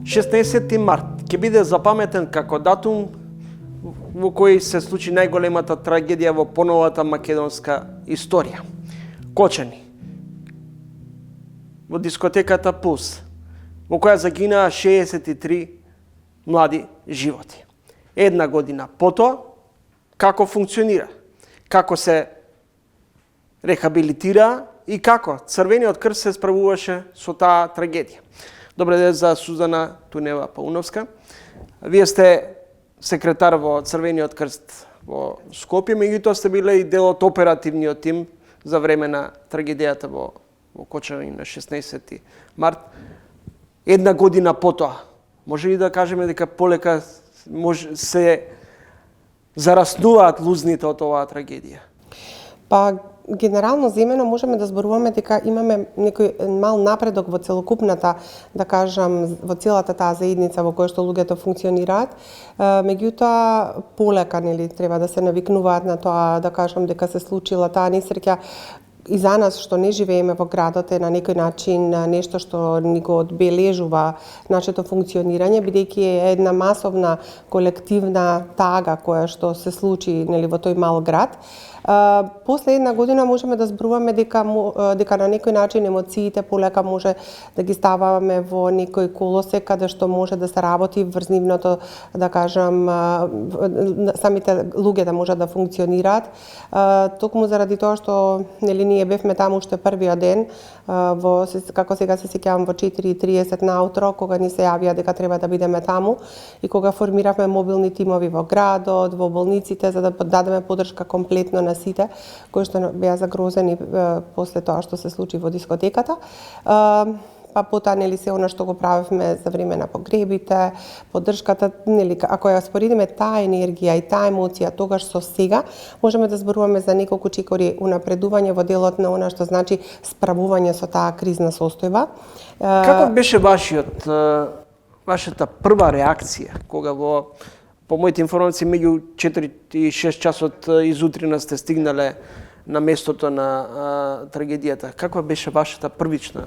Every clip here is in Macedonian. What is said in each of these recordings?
16 март ќе биде запаметен како датум во кој се случи најголемата трагедија во поновата македонска историја. Кочани во дискотеката Пулс, во која загинаа 63 млади животи. Една година потоа, како функционира, како се рехабилитира и како Црвениот крст се справуваше со таа трагедија. Добре ден за Сузана Тунева Пауновска. Вие сте секретар во Црвениот крст во Скопје, меѓутоа сте биле и дел од оперативниот тим за време на трагедијата во Кочани на 16 март. Една година потоа, може ли да кажеме дека полека се зараснуваат лузните од оваа трагедија? Па, генерално земено можеме да зборуваме дека имаме некој мал напредок во целокупната, да кажам, во целата таа заедница во која што луѓето функционираат. Меѓутоа, полека, нели, треба да се навикнуваат на тоа, да кажам, дека се случила таа несреќа. И за нас што не живееме во градот е на некој начин нешто што ни го одбележува нашето функционирање, бидејќи е една масовна колективна тага која што се случи, нели, во тој мал град. После една година можеме да зборуваме дека на некој начин емоциите полека може да ги ставаме во некој колосек каде што може да се работи врз нивното, да кажам, самите луѓе да можат да функционираат. Токму заради тоа што, нели, ние бевме таму уште првиот ден, како сега се сеќавам, во 4:30 наутро, кога ни се јавија дека треба да бидеме таму и кога формиравме мобилни тимови во градот, во болниците, за да дадеме поддршка комплетно на сите кои што беа загрозени после тоа што се случи во дискотеката. Па потоа, нели, се она што го правевме за време на погребите, поддршката, нели, ако ја споредиме таа енергија и таа емоција тогаш со сега, можеме да зборуваме за неколку чекори унапредување во делот на она што значи справување со таа кризна состојба. Како беше вашата прва реакција кога по моите информации меѓу 4 и 6 часот изутрина сте стигнале на местото на трагедијата? Каква беше вашата првична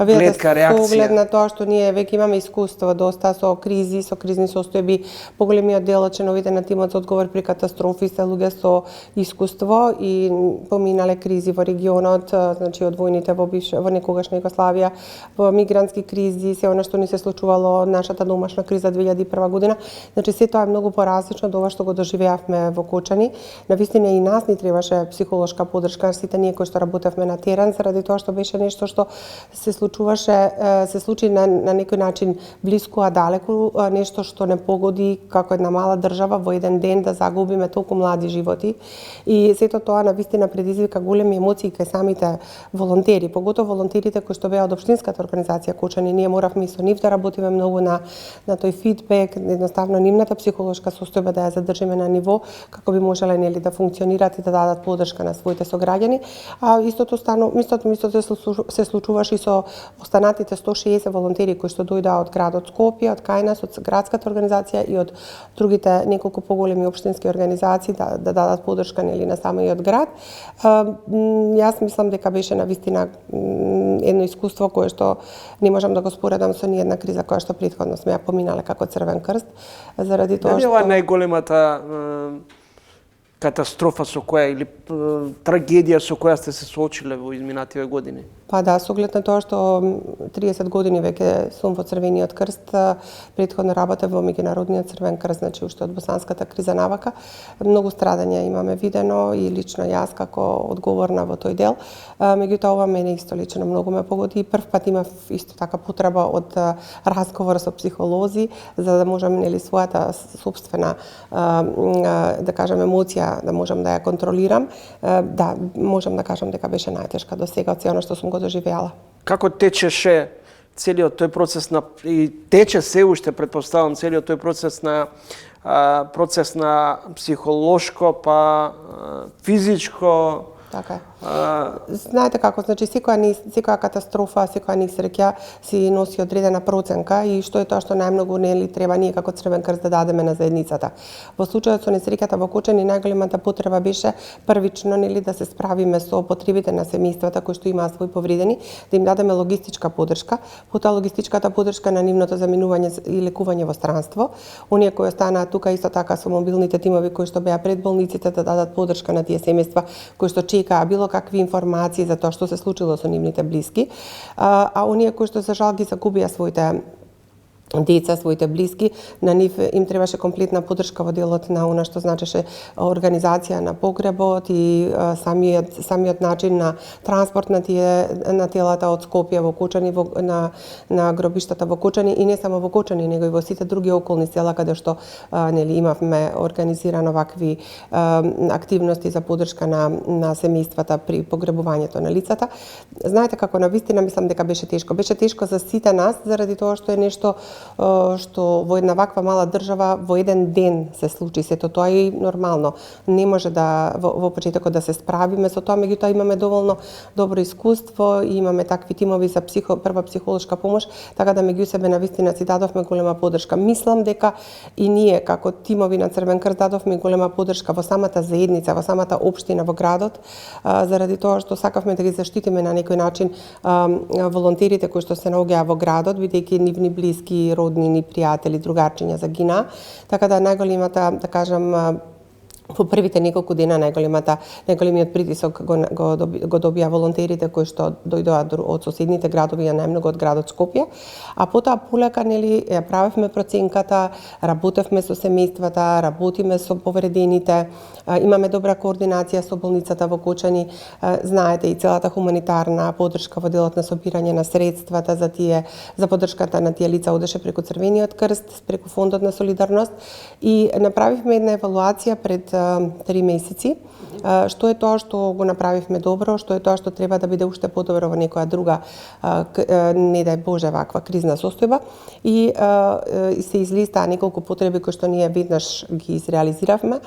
гледка, реакција? Со оглед на тоа што ние веќе имаме искуство доста со кризи, со кризни состојби, поголемиот дел од членовите на тимот за одговор при катастрофи се луѓе со искуство и поминале кризи во регионот, значи од војните во некогашна Југославија, во мигрантски кризи, се она што ни се случувало, нашата домашна криза 2001 година. Значи се тоа е многу поразлично од ова што го доживеавме во Кочани. Навистина и нас ни требаше психолошка поддршка, сите ние кои што работевме на терен, заради тоа што беше нешто што се случи на некој начин блиску, а далеку, нешто што не погоди како една мала држава во еден ден да загубиме толку млади животи. И сето тоа навистина предизвика големи емоции кај самите волонтери, поготово волонтерите кои што беа од општинската организација Кочани. Ние моравме и со нив да работиме многу на тој фидбек, едноставно нивната психолошка состојба да ја задржиме на ниво како би можеле, нели, да функционираат и да дадат поддршка на своите сограѓани. А истото се случуваше и со останатите 160 волонтери кои што дојдоа од градот Скопје, од кај нас, од градската организација и од другите неколку поголеми општински организации да дадат поддршка, нели, на самиот град. Јас мислам дека беше навистина едно искуство кое што не можам да го споредам со ниедна криза која што претходно сме ја поминале како Црвен крст, заради тоа што најголемата катастрофа со која или трагедија со која сте се соочиле во изминативе години? Па да, со оглед на тоа што 30 години веќе сум во Црвениот крст, претходно работев во Меѓународниот Црвен крст, значи уште од босанската криза навака. Многу страдања имаме видено и лично јас како одговорна во тој дел. Меѓутоа ова мене исто лично многу ме погоди и прв пат имав исто така потреба од разговор со психолози за да можам, нели, својата сопствена, да кажам, емоција да можам да ја контролирам. Да, можам да кажам дека беше најтешка до сега од се она што сум го доживеала. Како течеше целиот тој процес и тече се уште, претпоставам, целиот тој процес на психолошко, па физичко Знаете како, значи секоја катастрофа, секоја несреќа си носи одредена проценка и што е тоа што најмногу нели треба ние како Црвен крст да дадеме на заедницата. Во случајот со несреќата во Кочани најголемата потреба беше првично нели да се справиме со потребите на семејствата кои што имаат свои повредени, да им дадеме логистичка поддршка, потоа логистичката поддршка на нивното заминување и лекување во странство. Оние кои останаа тука исто така со мобилните тимови кои што беа пред болниците да дадат поддршка на тие семејства кои што чекаа било какви информации за тоа што се случило со нивните блиски, а оние кои што за жал ги загубија своите деца, своите блиски, на нив им требаше комплетна поддршка во делот на она што значеше организација на погребот и самиот начин на транспорт на телата од Скопје во Кочани на гробиштата во Кочани и не само во Кочани, него и во сите други околни села каде што нели имавме организирано вакви активности за поддршка на семејствата при погребувањето на лицата. Знаете како навистина мислам дека беше тешко. Беше тешко за сите нас заради тоа што е нешто што во една ваква мала држава во еден ден се случи сето тоа и нормално. Не може да во почетокот да се справиме со тоа, меѓутоа имаме доволно добро искуство и имаме такви тимови за прва психолошка помош, така да меѓу себе навистина си дадовме голема поддршка. Мислам дека и ние како тимови на Црвен крст дадовме голема поддршка во самата заедница, во самата општина во градот, заради тоа што сакавме да ги заштитиме на некој начин волонтерите кои што се наоѓаа во градот, бидејќи нивни блиски, роднини, пријатели, другарчиња загинаа, така да најголемата, да кажам, во првите неколку дена најголемиот притисок го добија волонтерите кои што дојдоа од соседните градови, а најмногу од градот Скопје, а потоа полека нели ја правевме проценката, работевме со семејствата, работиме со повредените, имаме добра координација со болницата во Кочани, знаете и целата хуманитарна поддршка во делот на собирање на средствата за поддршката на тие лица одеше преку Црвениот крст, преку Фондот на солидарност и направивме една евалуација пред 3 месеци. Што е тоа што го направивме добро, што е тоа што треба да биде уште подобро во некоја друга, не дај Боже, ваква кризна состојба и се излистаа неколку потреби кои што ние веднаш ги изреализиравме.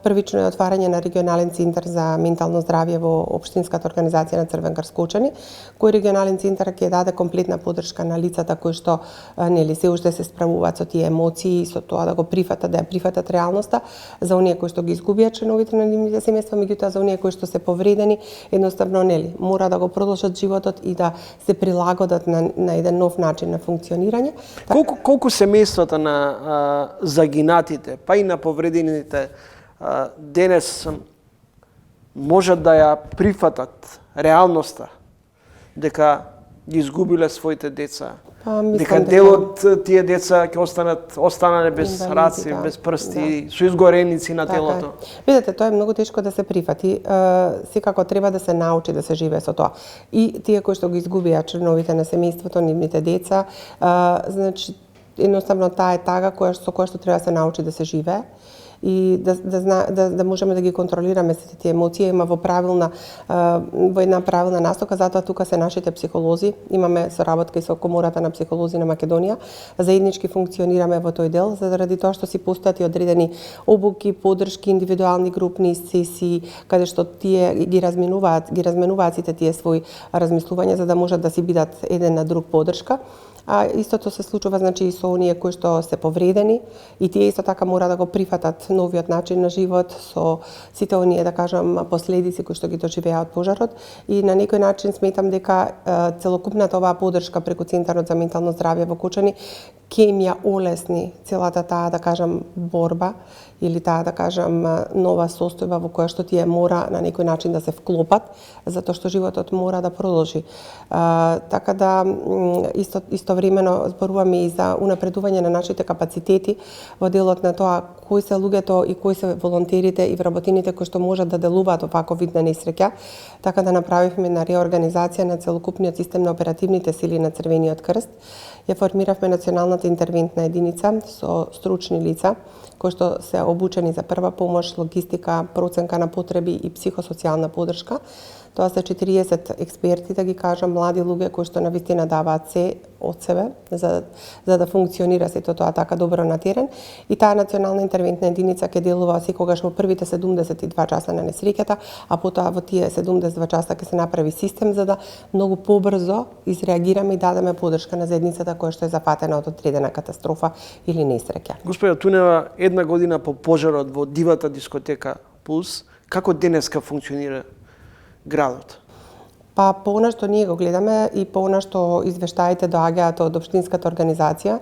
Првично е отварање на регионален центар за ментално здравје во општинската организација на Црвен крст Кочани, кој регионален центар ќе даде комплетна поддршка на лицата кои што нели се уште се справуваат со тие емоции, со тоа да го прифатат, да ја прифатат реалноста, за оние кои што ги изгубија членовите на нивните семејства, меѓутоа за оние кои што се повредени, едноставно нели мора да го продолжат животот и да се прилагодат на еден нов начин на функционирање. Колку семејствата на загинатите, па и на повредените денес можат да ја прифатат реалноста дека ги изгубиле своите деца? Дека дел од тие деца ќе останале без раци, без прсти, со изгореници на телото. Видете, тоа е многу тешко да се прифати. Секако треба да се научи да се живее со тоа. И тие кои што ги изгубија членовите на семејството, нивните деца, значи едноставно таа е тага со која што треба да се научи да се живее и да можеме да ги контролираме сите тие емоции, има во една правилна настока, затоа тука се нашите психолози, имаме соработка и со Комората на психолози на Македонија, заеднички функционираме во тој дел, заради тоа што си постојат и одредени обуки, поддршки, индивидуални групни сесии, каде што тие ги разменуваат сите тие своји размислувања за да можат да си бидат еден на друг поддршка. А истото се случува значи и со оние кои што се повредени и тие исто така мора да го прифатат новиот начин на живот со сите оние да кажам последици кои што ги доживеа од пожарот и на некој начин сметам дека целокупната оваа поддршка преку Центарот за ментално здравје во Кочани ќе им ја олесни целата таа да кажам борба или таа да кажам нова состојба во која што тие мора на некој начин да се вклопат затоа што животот мора да продолжи. Така да истовремено зборуваме и за унапредување на нашите капацитети во делот на тоа кои се луѓето и кои се волонтерите и вработените кои што можат да делуваат оваков вид на несреќа, така да направивме на реорганизација на целокупниот систем на оперативните сили на Црвениот крст. Ја формиравме националната интервентна единица со стручни лица кои што се обучени за прва помош, логистика, проценка на потреби и психосоцијална поддршка. Тоа се 40 експерти, да ги кажам, млади луѓе кои што навистина даваат се од себе за да функционира сето тоа така добро на терен. И таа национална интервентна единица ќе делува секогаш во првите 72 часа на несреќата, а потоа во тие 72 часа ќе се направи систем за да многу побрзо изреагираме и дадеме поддршка на заедницата која што е запатена од одредена катастрофа или несреќа. Господја Тунева, една година по пожарот во дивата дискотека Пулс, како денеска функционира градот? Па по она што ние го гледаме и по она што извештаите доаѓаат од општинската организација,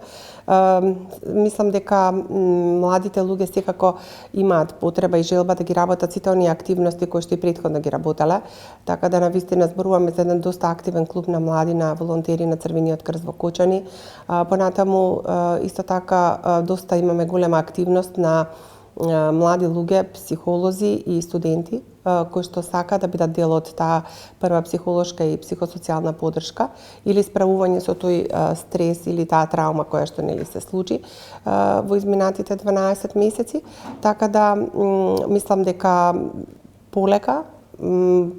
мислам дека младите луѓе секако имаат потреба и желба да ги работат сите оние активности кои што и претходно ги работеле, така да навистина зборуваме за еден доста активен клуб на млади, на волонтери на Црвениот крст во Кочани. Понатаму исто така доста имаме голема активност на млади луѓе, психолози и студенти кои што сака да бидат дел од таа прва психолошка и психосоцијална поддршка или справување со тој стрес или таа траума која што нели се случи во изминатите 12 месеци, така да мислам дека полека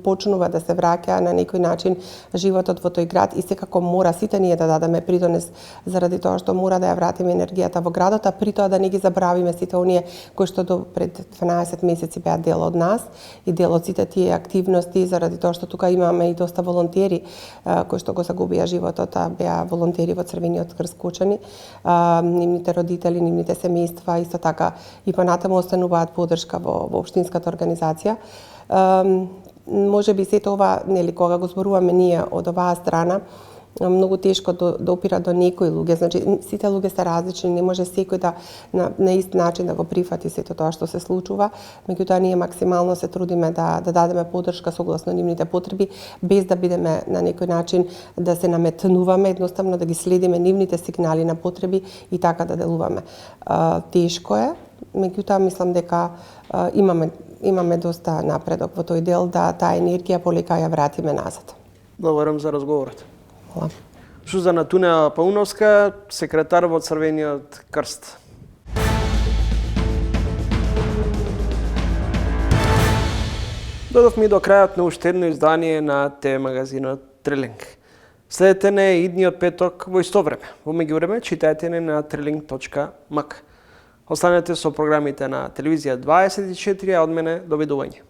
почнува да се враќа на некој начин животот во тој град и секако мора сите ние да дадеме придонес заради тоа што мора да ја вратиме енергијата во градот, а при тоа да не ги забравиме сите оние кои што до пред 12 месеци беа дел од нас и дел од сите тие активности, заради тоа што тука имаме и доста волонтери кои што го загубија животот, беа волонтери во Црвениот крст Кочани, нивните родители, нивните семејства исто така и понатаму остануваат поддршка во општинската организација. Може би сето ова, нели, кога го зборуваме ние од оваа страна, многу тешко допира до некои луѓе. Значи, сите луѓе се различни, не може секој да на ист начин да го прифати сето тоа што се случува. Меѓутоа, ние максимално се трудиме да дадеме поддршка согласно нивните потреби, без да бидеме на некој начин да се наметнуваме, едноставно да ги следиме нивните сигнали на потреби и така да делуваме. Тешко е, меѓутоа мислам дека имаме доста напредок во тој дел да таа енергија полека ја вратиме назад. Благодарам за разговорот. Хвала. Сузана Тунева Пауновска, секретар во Црвениот крст. Додовме до крајот на уште едно издание на ТВ магазинот Трилинг. Следете не идниот петок во исто време. Во меѓувреме читајте не на trilling.mk. Останете со програмите на Телевизија 24, а од мене довидување.